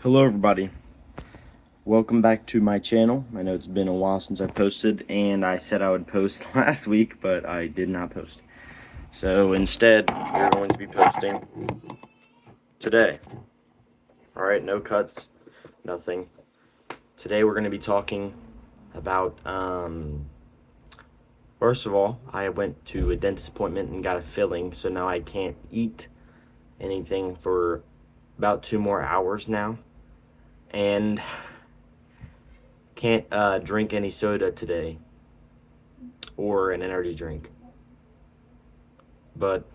Hello everybody, welcome back to my channel. I know it's been a while since I posted, and I said I would post last week, but I did not post. So instead, we're going to be posting today. Alright, no cuts, nothing. Today we're going to be talking about, first of all, I went to a dentist appointment and got a filling, so now I can't eat anything for about 2 more hours now. And can't drink any soda today or an energy drink. But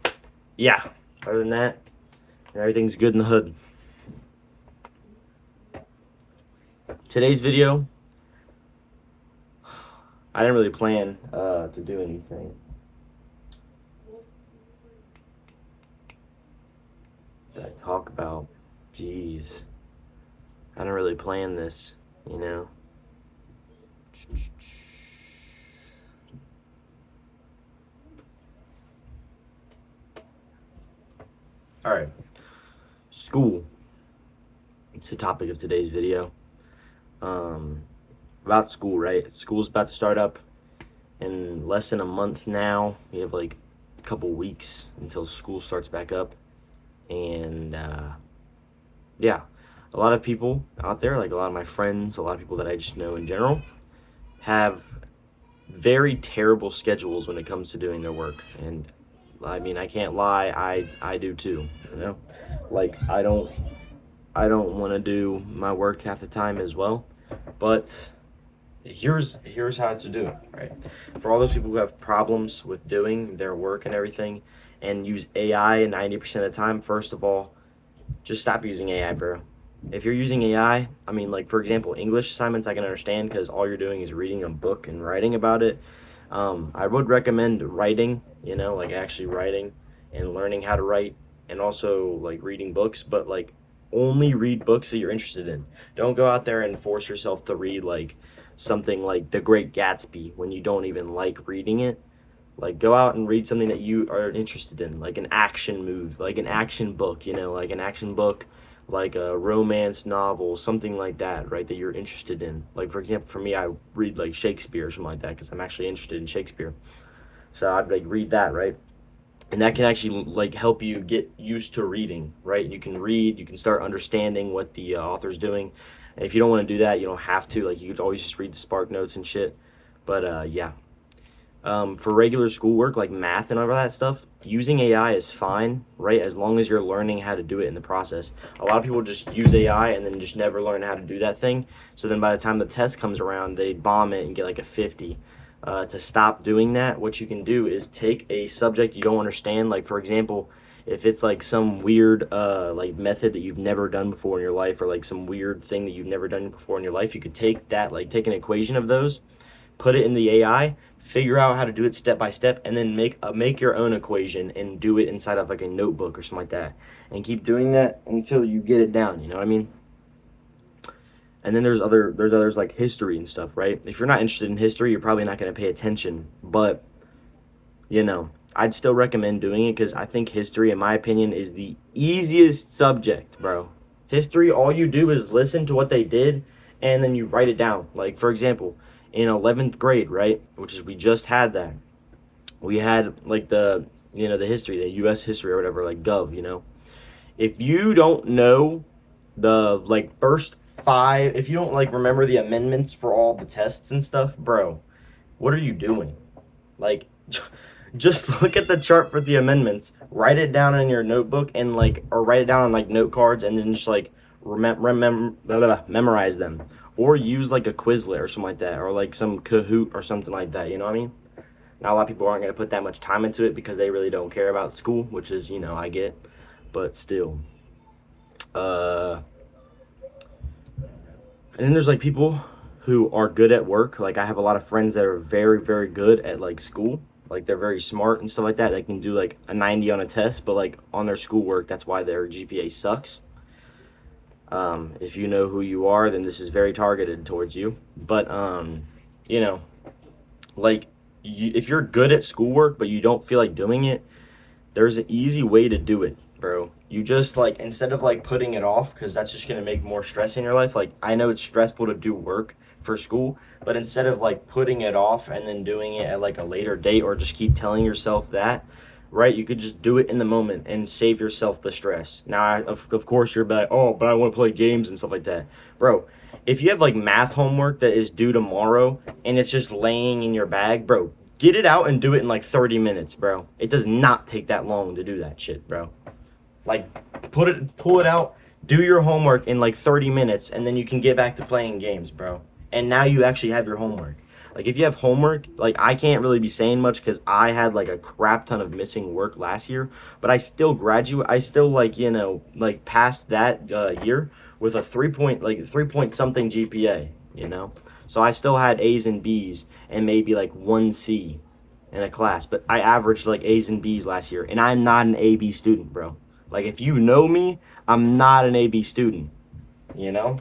yeah, other than that, everything's good in the hood. Today's video, I didn't really plan to do anything. That I talk about, jeez, I didn't really plan this, you know. All right, school. It's the topic of today's video. About school, right? School's about to start up in less than a month now. We have like a couple weeks until school starts back up. And yeah, a lot of people out there, like a lot of my friends, a lot of people that I just know in general, have very terrible schedules when it comes to doing their work. And I mean, I can't lie, I do too, you know? Like I don't want to do my work half the time as well, but here's how to do it, right? For all those people who have problems with doing their work and everything and use AI 90% of the time, first of all, just stop using AI, bro. If you're using AI, I mean, like, for example, English assignments I can understand because all you're doing is reading a book and writing about it. I would recommend writing, you know, like actually writing and learning how to write, and also like reading books, but like only read books that you're interested in. Don't go out there and force yourself to read like something like The Great Gatsby when you don't even like reading it. Like, go out and read something that you are interested in, like an action movie, like an action book, you know, like an action book, like a romance novel, something like that, right, that you're interested in. Like, for example, for me, I read like Shakespeare or something like that because I'm actually interested in Shakespeare. So I'd like read that, right? And that can actually like help you get used to reading, right? You can read, you can start understanding what the author's doing. And if you don't want to do that, you don't have to. Like, you could always just read the Spark Notes and shit. But yeah, for regular schoolwork like math and all that stuff, using AI is fine, right? As long as you're learning how to do it in the process. A lot of people just use AI and then just never learn how to do that thing. So then by the time the test comes around, they bomb it and get like a 50. To stop doing that, what you can do is take a subject you don't understand. Like, for example, if it's like some weird like method that you've never done before in your life, or like some weird thing that you've never done before in your life, you could take that, like take an equation of those, put it in the AI, figure out how to do it step by step, and then make your own equation and do it inside of like a notebook or something like that, and keep doing that until you get it down. You know what I mean? And then there's others like history and stuff, right? If you're not interested in history, you're probably not going to pay attention, but you know, I'd still recommend doing it because I think history, in my opinion, is the easiest subject, bro. History, all you do is listen to what they did and then you write it down. Like, for example, in 11th grade, right, which is, we just had that, we had like the history, the US history or whatever, like gov, you know. If you don't know the like first five, if you don't like remember the amendments for all the tests and stuff, bro, what are you doing? Like, just look at the chart for the amendments, write it down in your notebook, and like, or write it down on like note cards, and then just like memorize them, or use like a Quizlet or something like that, or like some Kahoot or something like that. You know what I mean? Now, a lot of people aren't going to put that much time into it because they really don't care about school, which is, you know, I get, but still. And then there's like people who are good at work. Like, I have a lot of friends that are very, very good at like school. Like, they're very smart and stuff like that. They can do like a 90 on a test, but like on their schoolwork, that's why their GPA sucks. If you know who you are, then this is very targeted towards you. But you know, like, if you're good at schoolwork but you don't feel like doing it, there's an easy way to do it, bro. You just like, instead of like putting it off, because that's just gonna make more stress in your life. Like, I know it's stressful to do work for school, but instead of like putting it off and then doing it at like a later date, or just keep telling yourself that, right? You could just do it in the moment and save yourself the stress. Now, of course, you're like, oh, but I want to play games and stuff like that. Bro, if you have like math homework that is due tomorrow and it's just laying in your bag, bro, get it out and do it in like 30 minutes, bro. It does not take that long to do that shit, bro. Like, pull it out, do your homework in like 30 minutes, and then you can get back to playing games, bro. And now you actually have your homework. Like, if you have homework, like, I can't really be saying much because I had like a crap ton of missing work last year, but I still graduate. I still, like, you know, like, passed that year with a 3 point something GPA, you know. So I still had A's and B's and maybe like one C in a class, but I averaged like A's and B's last year, and I'm not an AB student, bro. Like, if you know me, I'm not an AB student, you know?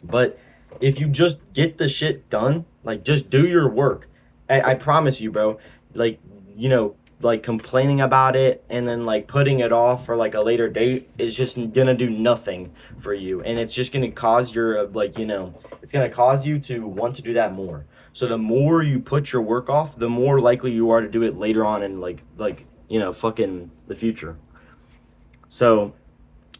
But if you just get the shit done, like, just do your work. I promise you, bro. Like, you know, like, complaining about it and then like putting it off for like a later date is just gonna do nothing for you, and it's just gonna cause your like, you know, it's gonna cause you to want to do that more. So the more you put your work off, the more likely you are to do it later on in like, you know, fucking the future. So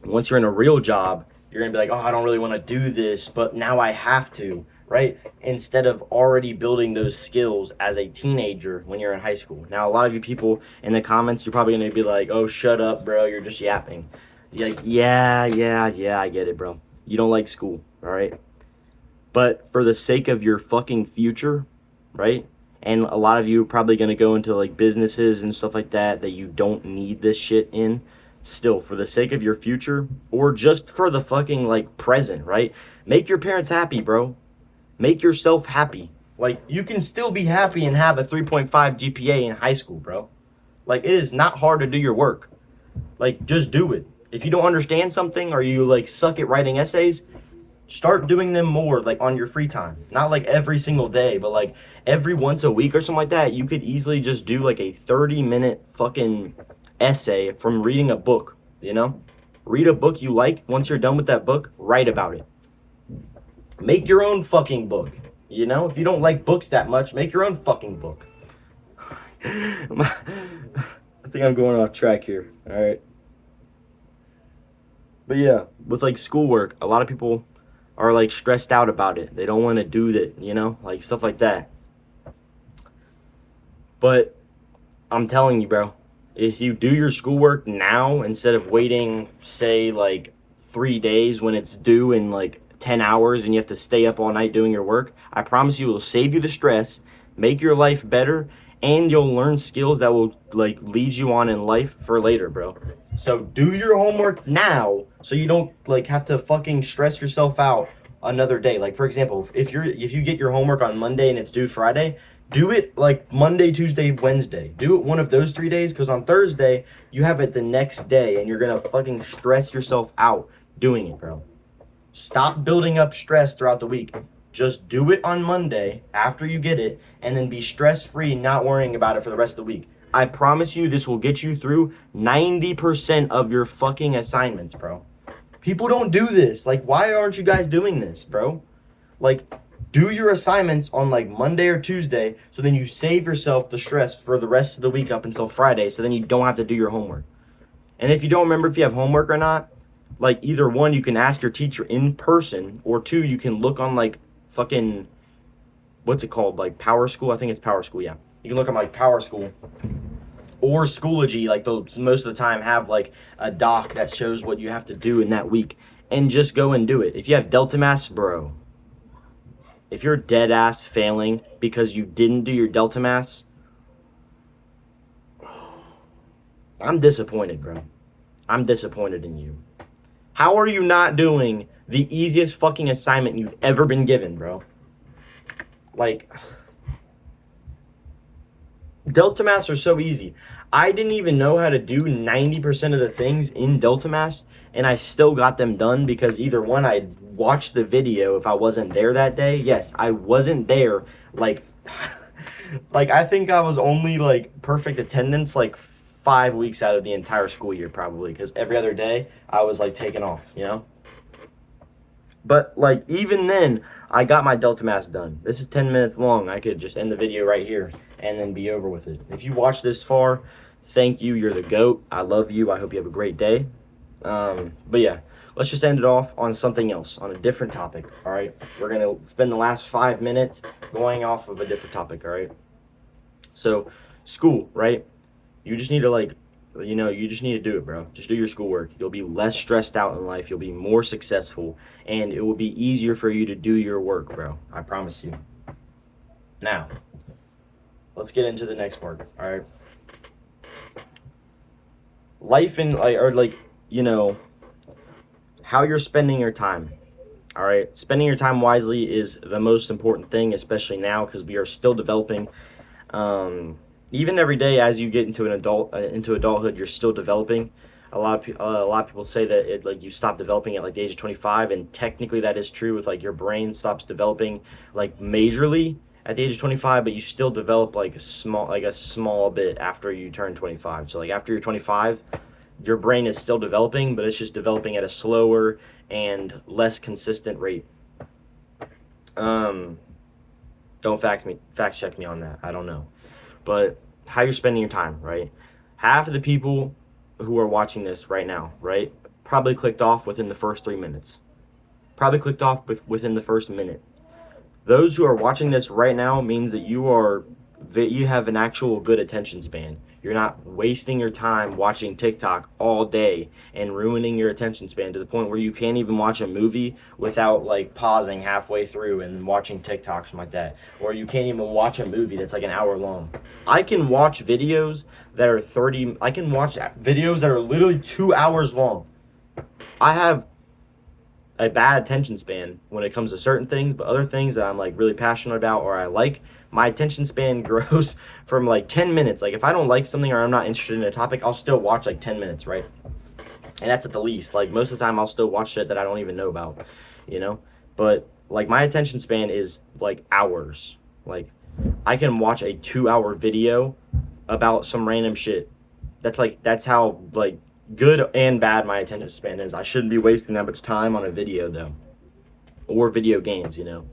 once you're in a real job, you're gonna be like, oh, I don't really want to do this, but now I have to, right? Instead of already building those skills as a teenager when you're in high school. Now, a lot of you people in the comments, you're probably gonna be like, oh, shut up, bro, you're just yapping. You're like, yeah, I get it, bro. You don't like school, all right? But for the sake of your fucking future, right? And a lot of you are probably gonna go into like businesses and stuff like that you don't need this shit in. Still, for the sake of your future, or just for the fucking like present, right? Make your parents happy, bro. Make yourself happy. Like, you can still be happy and have a 3.5 GPA in high school, bro. Like, it is not hard to do your work. Like, just do it. If you don't understand something, or you like suck at writing essays, start doing them more, like, on your free time. Not like every single day, but like every once a week or something like that. You could easily just do like a 30-minute fucking essay from reading a book, you know? Read a book you like. Once you're done with that book, write about it. Make your own fucking book, you know? If you don't like books that much, make your own fucking book. I think I'm going off track here, all right? But yeah, with like schoolwork, a lot of people are like stressed out about it. They don't want to do that, you know? Like, stuff like that. But I'm telling you, bro, if you do your schoolwork now instead of waiting, say, like 3 days when it's due in like 10 hours and you have to stay up all night doing your work, I promise you it will save you the stress, make your life better, and you'll learn skills that will like lead you on in life for later, bro. So do your homework now so you don't like have to fucking stress yourself out another day. Like, for example, if you get your homework on Monday and it's due Friday, do it like Monday, Tuesday, Wednesday. Do it one of those 3 days, because on Thursday you have it the next day and you're gonna fucking stress yourself out doing it, bro. Stop building up stress throughout the week. Just do it on Monday after you get it, and then be stress free, not worrying about it for the rest of the week. I promise you this will get you through 90% of your fucking assignments, bro. People don't do this. Like, why aren't you guys doing this, bro? Like, do your assignments on like Monday or Tuesday, so then you save yourself the stress for the rest of the week up until Friday, so then you don't have to do your homework. And if you don't remember if you have homework or not, like, either one, you can ask your teacher in person, or two, you can look on like fucking, what's it called, like Power School? I think it's Power School, yeah. You can look on like Power School or Schoology, like those most of the time have like a doc that shows what you have to do in that week, and just go and do it. If you have Delta Mass, bro, if you're dead ass failing because you didn't do your Delta Mass, I'm disappointed, bro. I'm disappointed in you. How are you not doing the easiest fucking assignment you've ever been given, bro? Like, Delta Mass are so easy. I didn't even know how to do 90% of the things in Delta Mass, and I still got them done because either one, I watched the video if I wasn't there that day. Yes, I wasn't there. Like, like, I think I was only like perfect attendance like 5 weeks out of the entire school year probably, because every other day I was like taking off, you know. But like even then, I got my delta mass done. This is 10 minutes long. I could just end the video right here and then be over with it. If you watched this far, thank you. You're the GOAT. I love you. I hope you have a great day. But yeah, let's just end it off on something else, on a different topic. All right, we're gonna spend the last 5 minutes going off of a different topic. All right, so school, right? You just need to like, you just need to do it, bro. Just do your schoolwork. You'll be less stressed out in life. You'll be more successful, and it will be easier for you to do your work, bro. I promise you. Now, let's get into the next part. All right. Life in like how you're spending your time. All right, spending your time wisely is the most important thing, especially now because we are still developing. Even every day as you get into into adulthood, you're still developing. A lot of people say that like you stop developing at like the age of 25, and technically that is true. With like your brain stops developing like majorly at the age of 25, but you still develop like a small bit after you turn 25. So like after you're 25, your brain is still developing, but it's just developing at a slower and less consistent rate. Don't fact check me on that. I don't know. But how you're spending your time, right? Half of the people who are watching this right now, right, probably clicked off within the first 3 minutes. Probably clicked off within the first minute. Those who are watching this right now means that you have an actual good attention span. You're not wasting your time watching TikTok all day and ruining your attention span to the point where you can't even watch a movie without like pausing halfway through and watching TikTok, something like that. Or you can't even watch a movie that's like an hour long. I can watch videos that are literally 2 hours long. I have a bad attention span when it comes to certain things, but other things that I'm like really passionate about or I like, my attention span grows from like 10 minutes. Like if I don't like something or I'm not interested in a topic, I'll still watch like 10 minutes, right? And that's at the least. Like most of the time I'll still watch shit that I don't even know about, you know? But like my attention span is like hours. Like I can watch a 2-hour video about some random shit. That's how like good and bad my attention span is. I shouldn't be wasting that much time on a video though, or video games, you know.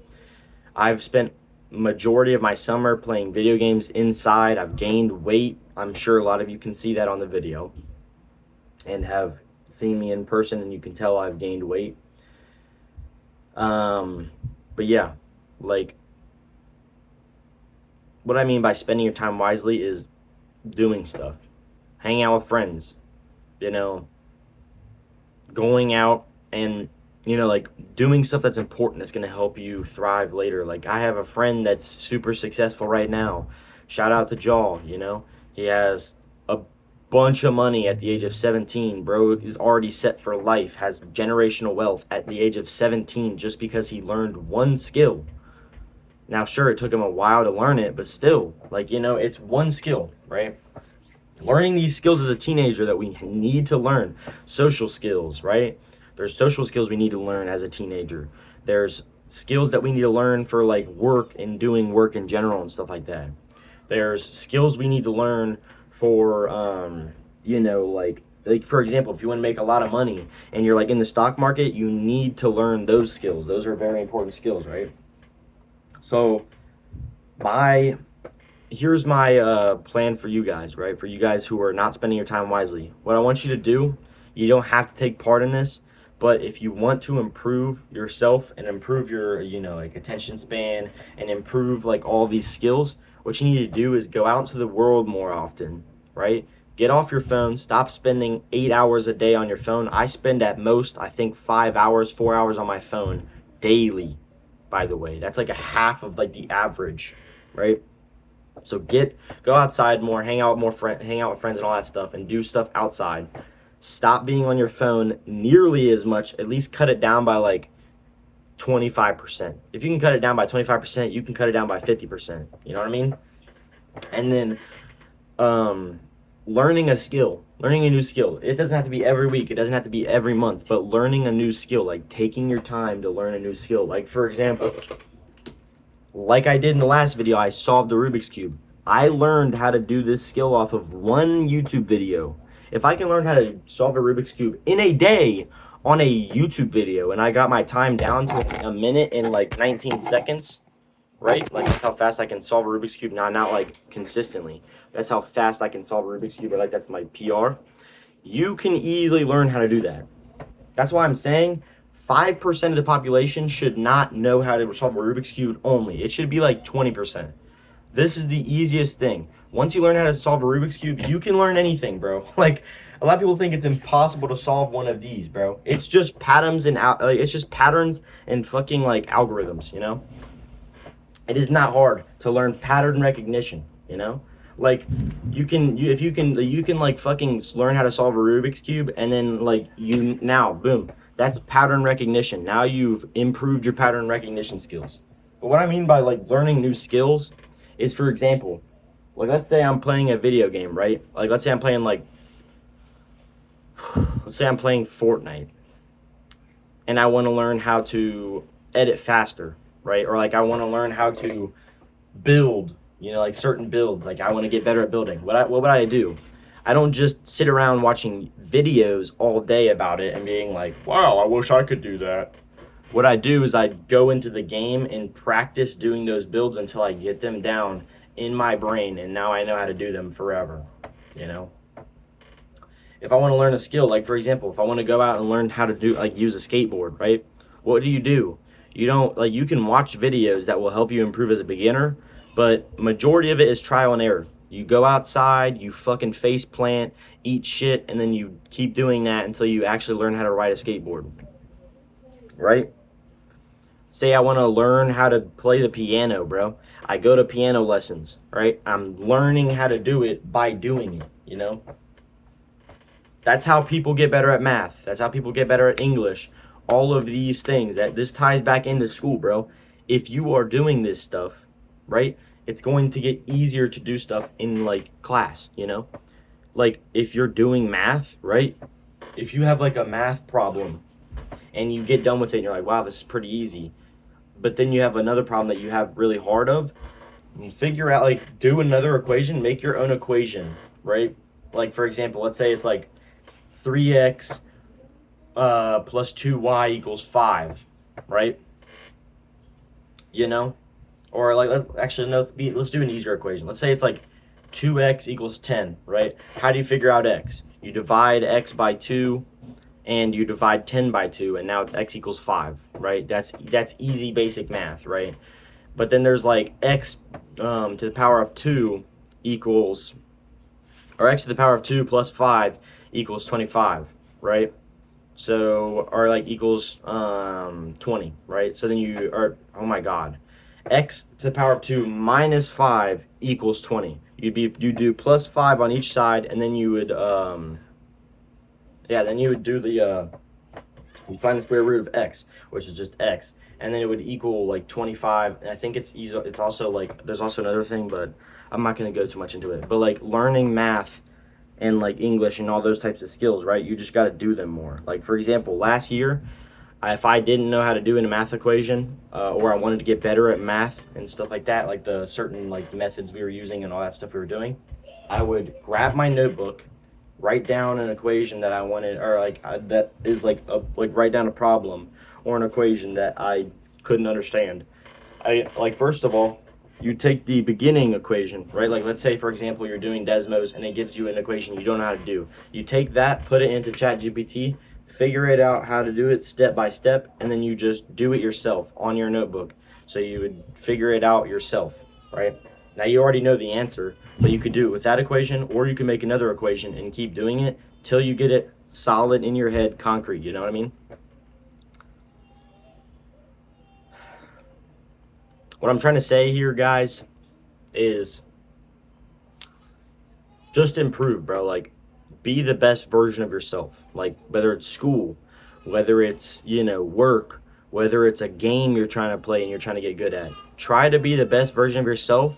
I've spent majority of my summer playing video games inside. I've gained weight. I'm sure a lot of you can see that on the video and have seen me in person, and you can tell I've gained weight. But yeah, like what I mean by spending your time wisely is doing stuff, hanging out with friends, you know, going out and, you know, like doing stuff that's important that's going to help you thrive later. Like I have a friend that's super successful right now. Shout out to Jaw, you know. He has a bunch of money at the age of 17. Bro is already set for life, has generational wealth at the age of 17 just because he learned one skill. Now, sure, it took him a while to learn it, but still, like, you know, it's one skill, right? Learning these skills as a teenager that we need to learn. Social skills, right? There's social skills we need to learn as a teenager. There's skills that we need to learn for like work and doing work in general and stuff like that. There's skills we need to learn for, you know, like for example, if you want to make a lot of money and you're like in the stock market, you need to learn those skills. Those are very important skills, right? So here's my plan for you guys, right? For you guys who are not spending your time wisely. What I want you to do, you don't have to take part in this, but if you want to improve yourself and improve your, you know, like attention span and improve like all these skills, what you need to do is go out into the world more often, right? Get off your phone. Stop spending 8 hours a day on your phone. I spend at most, I think 5 hours, 4 hours on my phone daily, by the way. That's like a half of like the average, right? So go outside more, hang out with friends and all that stuff, and do stuff outside. Stop being on your phone nearly as much. At least cut it down by like 25%. If you can cut it down by 25%, you can cut it down by 50%. You know what I mean? And then learning a new skill. It doesn't have to be every week. It doesn't have to be every month. But learning a new skill, like taking your time to learn a new skill. Like for example, like I did in the last video, I solved the Rubik's Cube. I learned how to do this skill off of one YouTube video. If I can learn how to solve a Rubik's Cube in a day on a YouTube video, and I got my time down to a minute and like 19 seconds, right? Like that's how fast I can solve a Rubik's Cube. Not like consistently. That's how fast I can solve a Rubik's Cube. Or like that's my PR. You can easily learn how to do that. That's why I'm saying 5% of the population should not know how to solve a Rubik's Cube only. It should be like 20%. This is the easiest thing. Once you learn how to solve a Rubik's Cube, you can learn anything, bro. Like, a lot of people think it's impossible to solve one of these, bro. It's just patterns and it's just patterns and fucking like algorithms, you know? It is not hard to learn pattern recognition, you know? Like you can like fucking learn how to solve a Rubik's Cube, and then like now boom, that's pattern recognition. Now you've improved your pattern recognition skills. But what I mean by like learning new skills is, for example, like let's say I'm playing a video game, right? Like let's say I'm playing Fortnite, and I want to learn how to edit faster, right? Or like I want to learn how to build, you know, like certain builds. Like I want to get better at building. What would I do? I don't just sit around watching videos all day about it and being like, wow, I wish I could do that. What I do is I go into the game and practice doing those builds until I get them down in my brain, and now I know how to do them forever, you know? If I want to learn a skill, like for example, if I want to go out and learn how to do, like use a skateboard, right? What do? You don't, like, you can watch videos that will help you improve as a beginner, but majority of it is trial and error. You go outside, you fucking face plant, eat shit, and then you keep doing that until you actually learn how to ride a skateboard, right? Say I want to learn how to play the piano, bro. I go to piano lessons, right? I'm learning how to do it by doing it, you know? That's how people get better at math. That's how people get better at English. All of these things, that this ties back into school, bro. If you are doing this stuff, right, it's going to get easier to do stuff in like class, you know? Like if you're doing math, right? If you have like a math problem and you get done with it and you're like, wow, this is pretty easy. But then you have another problem that you have really hard of. Figure out, like, do another equation, make your own equation, right? Like, for example, let's say it's like 3x plus 2y equals 5, right? You know? Or like, let's do an easier equation. Let's say it's like 2x equals 10, right? How do you figure out x? You divide x by 2, and you divide 10 by 2, and now it's x equals 5, right? That's easy basic math, right? But then there's like x to the power of 2 equals, or x to the power of 2 plus 5 equals 25, right? So, or like equals 20, right? So then you are, oh my god, x to the power of 2 minus 5 equals 20. You do plus 5 on each side, and then you would then you would do the you find the square root of x, which is just x, and then it would equal like 25. And I think it's easy. It's also like there's also another thing, but I'm not going to go too much into it. But like learning math and like English and all those types of skills, right? You just got to do them more. Like for example, last year, if I didn't know how to do a math equation, or I wanted to get better at math and stuff like that, like the certain like methods we were using and all that stuff we were doing, I would grab my notebook, write down an equation that I wanted, or like that is like write down a problem or an equation that I couldn't understand. I like, first of all, you take the beginning equation, right? Like let's say for example you're doing Desmos and it gives you an equation you don't know how to do. You take that, put it into ChatGPT, figure it out how to do it step by step, and then you just do it yourself on your notebook. So you would figure it out yourself, right? Now you already know the answer, but you could do it with that equation, or you can make another equation and keep doing it till you get it solid in your head, concrete, you know what I mean? What I'm trying to say here, guys, is just improve, bro. Like, be the best version of yourself. Like, whether it's school, whether it's, you know, work, whether it's a game you're trying to play and you're trying to get good at. Try to be the best version of yourself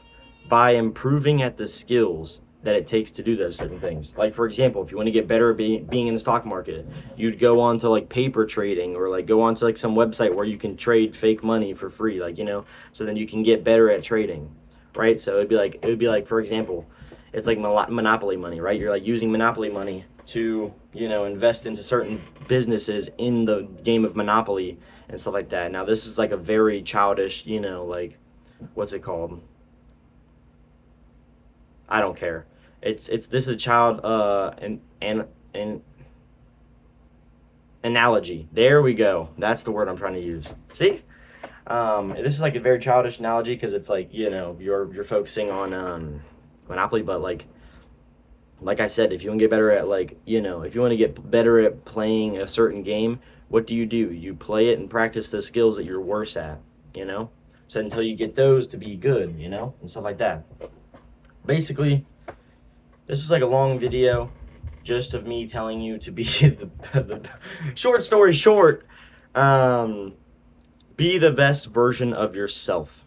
by improving at the skills that it takes to do those certain things. Like for example, if you want to get better at being in the stock market, you'd go on to like paper trading, or like go on to like some website where you can trade fake money for free, like, you know, so then you can get better at trading. right? So it would be like, for example, it's like monopoly money, right? You're like using monopoly money to, invest into certain businesses in the game of Monopoly and stuff like that. Now this is like a very childish, like, what's it called? I don't care. It's this is a child an analogy. There we go. That's the word I'm trying to use. See? This is like a very childish analogy because it's like, you're focusing on Monopoly, but like I said, if you want to get better at, like, if you want to get better at playing a certain game, what do? You play it and practice the skills that you're worse at, you know? So until you get those to be good, and stuff like that. Basically, this was like a long video just of me telling you to be the short story short, um, be the best version of yourself.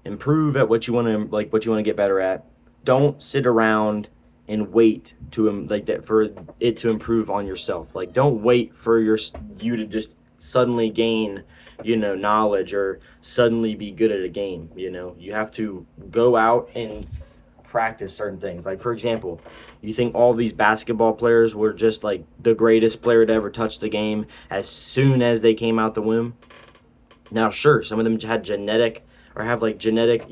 Improve at what you want to, what you want to get better at. Don't sit around and wait to like that for it to improve on yourself. Like, don't wait for you to just suddenly gain, knowledge, or suddenly be good at a game. You have to go out and practice certain things. Like, for example, you think all these basketball players were just like the greatest player to ever touch the game as soon as they came out the womb? Now, sure, some of them had genetic or have like genetic,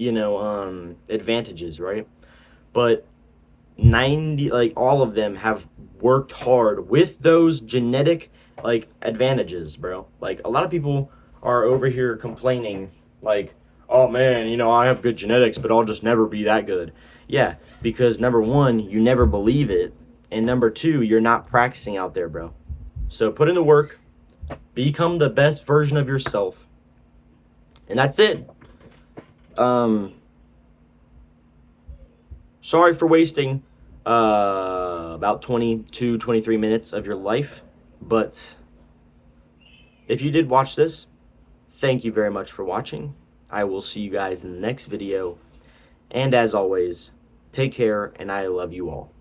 advantages, right? But 90, like, all of them have worked hard with those genetic, like, advantages, bro. Like, a lot of people are over here complaining, like, oh man, I have good genetics, but I'll just never be that good. Yeah, because number one, you never believe it, and number two, you're not practicing out there, bro. So put in the work, become the best version of yourself, and that's it. Sorry for wasting about 22, 23 minutes of your life, but if you did watch this, thank you very much for watching. I will see you guys in the next video, and as always, take care, and I love you all.